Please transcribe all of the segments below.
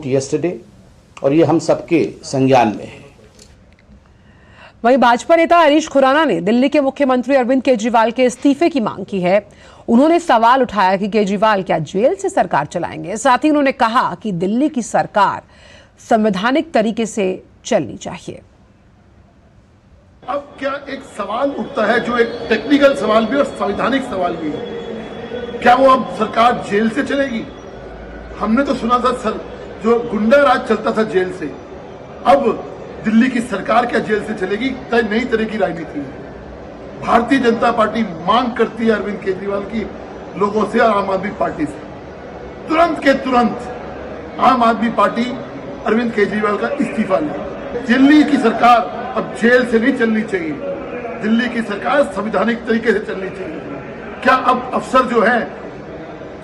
yesterday और ये हम सबके संज्ञान में है। वहीं भाजपा नेता हरीश खुराना ने दिल्ली के मुख्यमंत्री अरविंद केजरीवाल के इस्तीफे की मांग की है। उन्होंने सवाल उठाया कि केजरीवाल क्या जेल से सरकार चलाएंगे। साथ ही उन्होंने कहा कि दिल्ली की सरकार संवैधानिक तरीके से चलनी चाहिए। अब क्या एक सवाल उठता है जो एक टेक्निकल सवाल भी और संवैधानिक सवाल भी है, क्या वो अब सरकार जेल से चलेगी? हमने तो सुना था सर जो गुंडा राज चलता था जेल से, अब दिल्ली की सरकार क्या जेल से चलेगी? नई तरह की राजनीति है। भारतीय जनता पार्टी मांग करती है अरविंद केजरीवाल की लोगों से और आम आदमी पार्टी से, तुरंत के तुरंत आम आदमी पार्टी अरविंद केजरीवाल का इस्तीफा ले। दिल्ली की सरकार अब जेल से नहीं चलनी चाहिए, दिल्ली की सरकार संवैधानिक तरीके से चलनी चाहिए। क्या अब अफसर जो है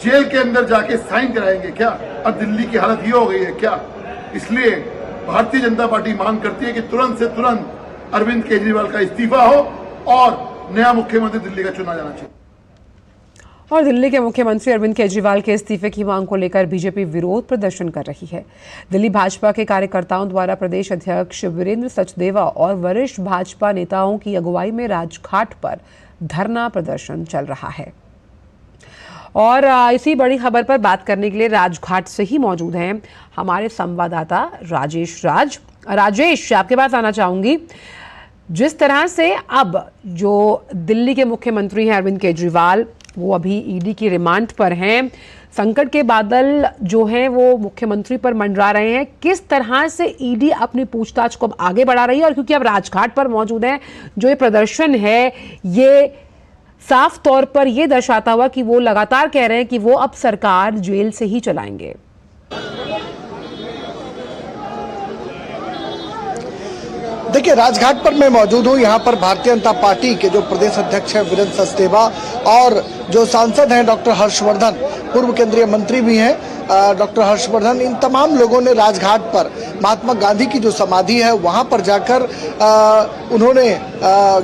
जेल के अंदर जाके साइन कराएंगे क्या? अब दिल्ली की हालत ये हो गई है क्या? इसलिए भारतीय जनता पार्टी मांग करती है कि तुरंत से तुरंत अरविंद केजरीवाल का इस्तीफा हो और नया मुख्यमंत्री दिल्ली का चुना जाना चाहिए। और दिल्ली के मुख्यमंत्री अरविंद केजरीवाल के इस्तीफे की मांग को लेकर बीजेपी विरोध प्रदर्शन कर रही है। दिल्ली भाजपा के कार्यकर्ताओं द्वारा प्रदेश अध्यक्ष वीरेंद्र सचदेवा और वरिष्ठ भाजपा नेताओं की अगुवाई में राजघाट पर धरना प्रदर्शन चल रहा है। और इसी बड़ी खबर पर बात करने के लिए राजघाट से ही मौजूद हैं हमारे संवाददाता राजेश, आपके पास आना चाहूंगी। जिस तरह से अब जो दिल्ली के मुख्यमंत्री हैं अरविंद केजरीवाल, वो अभी ईडी की रिमांड पर हैं, संकट के बादल जो हैं वो मुख्यमंत्री पर मंडरा रहे हैं। किस तरह से ईडी अपनी पूछताछ को अब आगे बढ़ा रही है? और क्योंकि अब राजघाट पर मौजूद हैं, जो ये प्रदर्शन है ये साफ तौर पर यह दर्शाता हुआ कि वो लगातार कह रहे हैं कि वो अब सरकार जेल से ही चलाएंगे। देखिए, राजघाट पर मैं मौजूद हूँ। यहाँ पर भारतीय जनता पार्टी के जो प्रदेश अध्यक्ष हैं वीरेंद्र सचदेवा और जो सांसद हैं डॉक्टर हर्षवर्धन, पूर्व केंद्रीय मंत्री भी हैं डॉक्टर हर्षवर्धन, इन तमाम लोगों ने राजघाट पर महात्मा गांधी की जो समाधि है वहाँ पर जाकर उन्होंने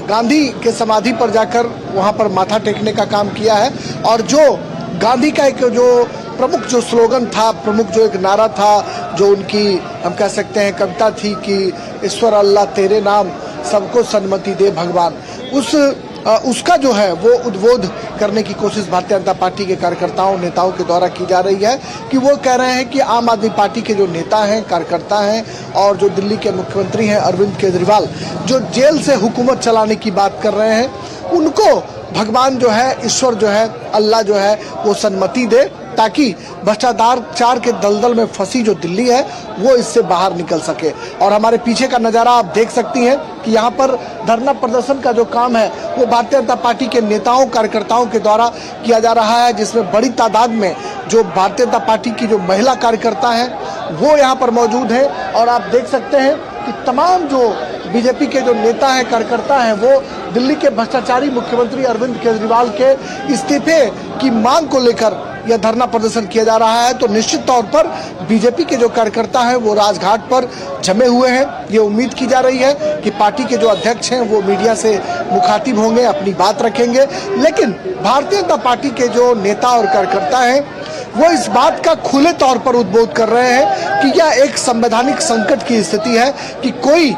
गांधी के समाधि पर जाकर वहाँ पर माथा टेकने का काम किया है। और जो गांधी का एक जो प्रमुख जो स्लोगन था, प्रमुख जो एक नारा था, जो उनकी हम कह सकते हैं कविता थी कि ईश्वर अल्लाह तेरे नाम सबको सन्मति दे भगवान, उसका जो है वो उद्बोध करने की कोशिश भारतीय जनता पार्टी के कार्यकर्ताओं नेताओं के द्वारा की जा रही है कि वो कह रहे हैं कि आम आदमी पार्टी के जो नेता हैं, कार्यकर्ता हैं और जो दिल्ली के मुख्यमंत्री हैं अरविंद केजरीवाल, जो जेल से हुकूमत चलाने की बात कर रहे हैं, उनको भगवान जो है, ईश्वर जो है, अल्लाह जो है वो सन्मति दे, ताकि भ्रष्टाचार के दलदल में फंसी जो दिल्ली है वो इससे बाहर निकल सके। और हमारे पीछे का नज़ारा आप देख सकती हैं कि यहाँ पर धरना प्रदर्शन का जो काम है वो भारतीय जनता पार्टी के नेताओं कार्यकर्ताओं के द्वारा किया जा रहा है, जिसमें बड़ी तादाद में जो भारतीय जनता पार्टी की जो महिला कार्यकर्ता हैं वो यहाँ पर मौजूद हैं। और आप देख सकते हैं कि तमाम जो बीजेपी के जो नेता हैं, कार्यकर्ता हैं, वो दिल्ली के भ्रष्टाचारी मुख्यमंत्री अरविंद केजरीवाल के इस्तीफे की मांग को लेकर यह धरना प्रदर्शन किया जा रहा है। तो निश्चित तौर पर बीजेपी के जो कार्यकर्ता हैं वो राजघाट पर जमे हुए हैं। ये उम्मीद की जा रही है कि पार्टी के जो अध्यक्ष हैं वो मीडिया से मुखातिब होंगे, अपनी बात रखेंगे, लेकिन भारतीय जनता पार्टी के जो नेता और कार्यकर्ता हैं वो इस बात का खुले तौर पर उद्बोध कर रहे हैं कि यह एक संवैधानिक संकट की स्थिति है कि कोई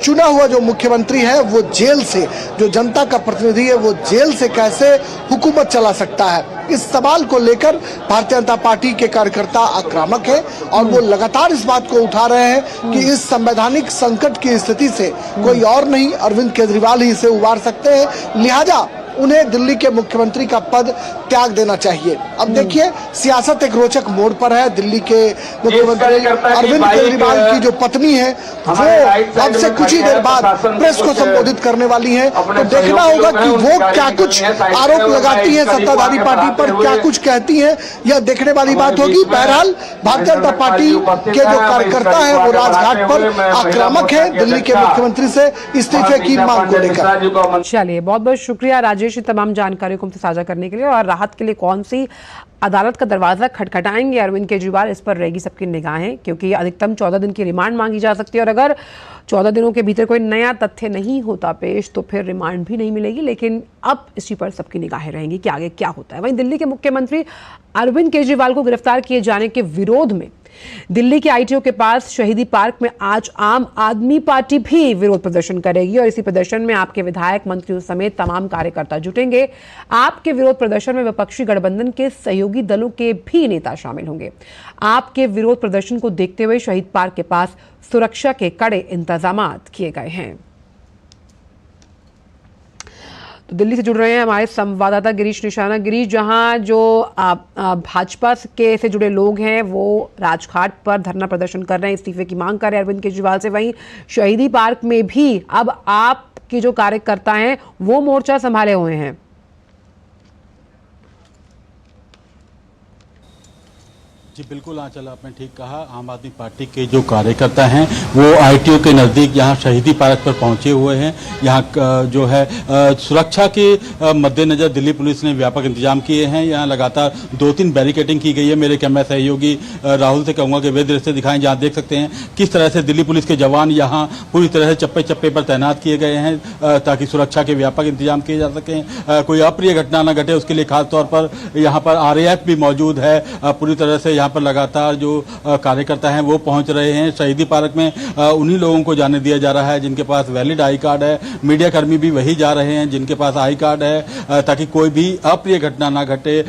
चुना हुआ जो मुख्यमंत्री है वो जेल से, जो जनता का प्रतिनिधि है वो जेल से कैसे हुकूमत चला सकता है। इस सवाल को लेकर भारतीय जनता पार्टी के कार्यकर्ता आक्रामक है और वो लगातार इस बात को उठा रहे हैं कि इस संवैधानिक संकट की स्थिति से कोई और नहीं, अरविंद केजरीवाल ही इसे उबार सकते हैं, लिहाजा उन्हें दिल्ली के मुख्यमंत्री का पद त्याग देना चाहिए। अब देखिए, सियासत एक रोचक मोड़ पर है। दिल्ली के मुख्यमंत्री अरविंद केजरीवाल की जो पत्नी है वो अब से कुछ ही देर बाद प्रेस को संबोधित करने वाली हैं, तो देखना होगा कि वो क्या कुछ आरोप लगाती हैं सत्ताधारी पार्टी पर, क्या कुछ कहती हैं, यह देखने वाली बात होगी। बहरहाल भारतीय जनता पार्टी के जो कार्यकर्ता है वो राजघाट पर आक्रामक है दिल्ली के मुख्यमंत्री से इस्तीफे की मांग को लेकर। चलिए, बहुत बहुत शुक्रिया राजेश, तमाम जानकारी को हमसे साझा करने के लिए। और राहत के लिए कौन सी अदालत का दरवाजा खटखटाएंगे अरविंद केजरीवाल, इस पर रहेगी सबकी निगाहें, क्योंकि अधिकतम 14 दिन की रिमांड मांगी जा सकती है और अगर 14 दिनों के भीतर कोई नया तथ्य नहीं होता पेश तो फिर रिमांड भी नहीं मिलेगी। लेकिन अब इसी पर सबकी निगाहें रहेंगी कि आगे क्या होता है। वहीं दिल्ली के मुख्यमंत्री अरविंद केजरीवाल को गिरफ्तार किए जाने के विरोध में दिल्ली के आईटीओ के पास शहीदी पार्क में आज आम आदमी पार्टी भी विरोध प्रदर्शन करेगी और इसी प्रदर्शन में आपके विधायक, मंत्रियों समेत तमाम कार्यकर्ता जुटेंगे। आपके विरोध प्रदर्शन में विपक्षी गठबंधन के सहयोगी दलों के भी नेता शामिल होंगे। आपके विरोध प्रदर्शन को देखते हुए शहीद पार्क के पास सुरक्षा के कड़े इंतजाम किए गए हैं। तो दिल्ली से जुड़ रहे हैं हमारे संवाददाता गिरीश निशाना। गिरीश, जहां जो भाजपा के से जुड़े लोग हैं वो राजघाट पर धरना प्रदर्शन कर रहे हैं, इस्तीफे की मांग कर रहे हैं अरविंद केजरीवाल से, वहीं शहीदी पार्क में भी अब आपके जो कार्यकर्ता हैं वो मोर्चा संभाले हुए हैं। जी बिल्कुल आंचल, आपने ठीक कहा। आम आदमी पार्टी के जो कार्यकर्ता हैं वो आईटीओ के नज़दीक यहाँ शहीदी पार्क पर पहुंचे हुए हैं। यहाँ जो है सुरक्षा के मद्देनज़र दिल्ली पुलिस ने व्यापक इंतजाम किए हैं। यहाँ लगातार 2-3 बैरिकेडिंग की गई है। मेरे कैमरा सहयोगी राहुल से कहूँगा कि वे दृश्य दिखाएं जहाँ देख सकते हैं किस तरह से दिल्ली पुलिस के जवान यहाँ पूरी तरह से चप्पे चप्पे पर तैनात किए गए हैं ताकि सुरक्षा के व्यापक इंतजाम किए जा सकें, कोई अप्रिय घटना न घटे उसके लिए खासतौर पर यहाँ पर RAF भी मौजूद है। पूरी तरह से यहाँ पर लगातार जो कार्यकर्ता हैं वो पहुंच रहे हैं। शहीदी पार्क में उन्हीं लोगों को जाने दिया जा रहा है जिनके पास वैलिड आई कार्ड है। मीडिया कर्मी भी वही जा रहे हैं जिनके पास आई कार्ड है ताकि कोई भी अप्रिय घटना ना घटे,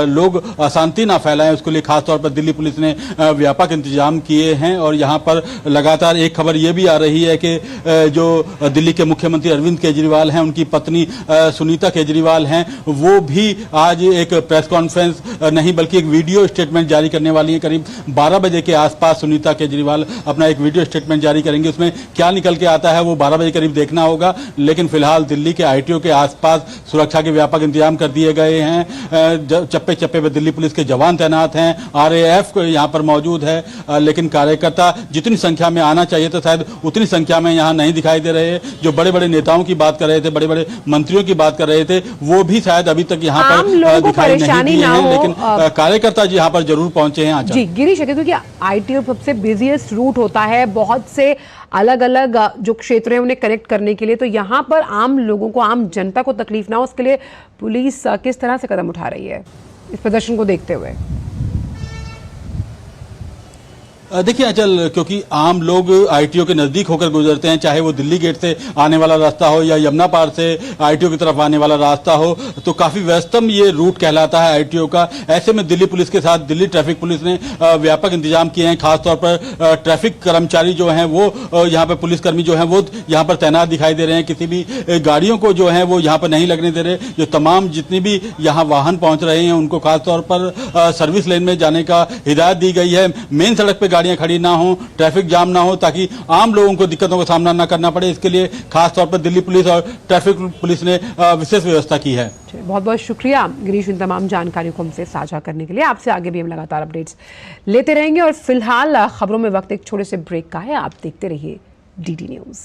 लोग अशांति ना फैलाएं, उसके लिए खासतौर पर दिल्ली पुलिस ने व्यापक इंतजाम किए हैं। और यहाँ पर लगातार एक खबर ये भी आ रही है कि जो दिल्ली के मुख्यमंत्री अरविंद केजरीवाल हैं, उनकी पत्नी सुनीता केजरीवाल हैं, वो भी आज एक प्रेस कॉन्फ्रेंस नहीं बल्कि एक वीडियो स्टेटमेंट जारी करने वाली है। करीब 12 बजे के आसपास सुनीता केजरीवाल अपना एक वीडियो स्टेटमेंट जारी करेंगे। उसमें क्या निकल के आता है वो 12 बजे करीब देखना होगा। लेकिन फिलहाल दिल्ली के आईटीओ के आसपास सुरक्षा के व्यापक इंतजाम कर दिए गए हैं। चप्पे चप्पे पे दिल्ली पुलिस के जवान तैनात हैं, RAF यहाँ पर मौजूद है। लेकिन कार्यकर्ता जितनी संख्या में आना चाहिए तो शायद उतनी संख्या में यहाँ नहीं दिखाई दे रहे। जो बड़े बड़े नेताओं की बात कर रहे थे, बड़े बड़े मंत्रियों की बात कर रहे थे, वो भी शायद अभी तक यहाँ पर दिखाई नहीं दिए हैं। लेकिन कार्यकर्ता जी यहाँ पर जरूर पहुंचे हैं। जी गिरीश, क्योंकि आईटीओ सबसे बिजीएस्ट रूट होता है, बहुत से अलग अलग जो क्षेत्र हैं उन्हें कनेक्ट करने के लिए, तो यहाँ पर आम लोगों को, आम जनता को तकलीफ ना हो उसके लिए पुलिस किस तरह से कदम उठा रही है इस प्रदर्शन को देखते हुए? देखिए अचल, क्योंकि आम लोग आईटीओ के नजदीक होकर गुजरते हैं, चाहे वो दिल्ली गेट से आने वाला रास्ता हो या यमुना पार से आईटीओ की तरफ आने वाला रास्ता हो, तो काफी व्यस्तम ये रूट कहलाता है आईटीओ का। ऐसे में दिल्ली पुलिस के साथ दिल्ली ट्रैफिक पुलिस ने व्यापक इंतजाम किए हैं। खासतौर पर ट्रैफिक कर्मचारी जो हैं वो यहाँ पर पुलिसकर्मी जो हैं वो यहाँ पर तैनात दिखाई दे रहे हैं। किसी भी गाड़ियों को जो है वो यहाँ पर नहीं लगने दे रहे। जो तमाम जितनी भी यहाँ वाहन पहुंच रहे हैं उनको खासतौर पर सर्विस लेन में जाने का हिदायत दी गई है। मेन सड़क पर गाड़ियां खड़ी ना हो, ट्रैफिक जाम ना हो, ताकि आम लोगों को दिक्कतों का सामना ना करना पड़े। इसके लिए खासतौर पर दिल्ली पुलिस और ट्रैफिक पुलिस ने विशेष व्यवस्था की है। बहुत बहुत शुक्रिया गिरीश इन तमाम जानकारियों को हमसे साझा करने के लिए। आपसे आगे भी हम लगातार अपडेट्स लेते रहेंगे और फिलहाल खबरों में वक्त एक छोटे से ब्रेक का है। आप देखते रहिए DD न्यूज।